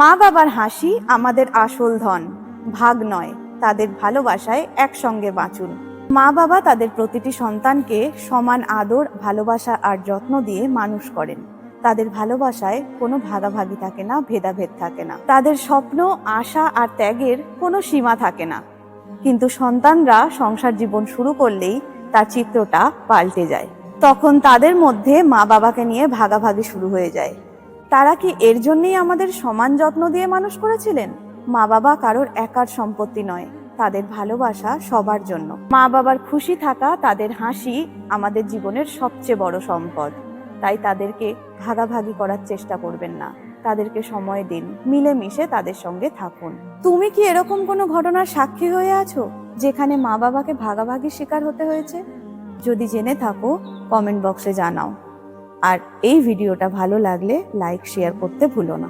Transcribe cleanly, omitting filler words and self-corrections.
মা বাবার হাসি আমাদের আসল ধন, ভাগ নয়। তাদের ভালোবাসায় একসঙ্গে বাঁচুন। মা বাবা তাদের প্রতিটি সন্তানকে সমান আদর, ভালোবাসা আর যত্ন দিয়ে মানুষ করেন। তাদের ভালোবাসায় কোনো ভাগাভাগি থাকে না, ভেদাভেদ থাকে না। তাদের স্বপ্ন, আশা আর ত্যাগের কোনো সীমা থাকে না। কিন্তু সন্তানরা সংসার জীবন শুরু করলেই তার চিত্রটা পাল্টে যায়। তখন তাদের মধ্যে মা বাবাকে নিয়ে ভাগাভাগি শুরু হয়ে যায়। তারা কি এর জন্যই আমাদের সমান যত্ন দিয়ে মানুষ করেছিলেন? মা বাবা কারোর একার সম্পত্তি নয়, তাদের ভালোবাসা সবার জন্য। মা বাবার খুশি থাকা, তাদের হাসি আমাদের জীবনের সবচেয়ে বড় সম্পদ। তাই তাদেরকে ভাগাভাগি করার চেষ্টা করবেন না। তাদেরকে সময় দিন, মিলেমিশে তাদের সঙ্গে থাকুন। তুমি কি এরকম কোনো ঘটনার সাক্ষী হয়ে আছো যেখানে মা বাবাকে ভাগাভাগির শিকার হতে হয়েছে? যদি জেনে থাকো, কমেন্ট বক্সে জানাও। আর এই ভিডিওটা ভালো লাগলে লাইক, শেয়ার করতে ভুলো না।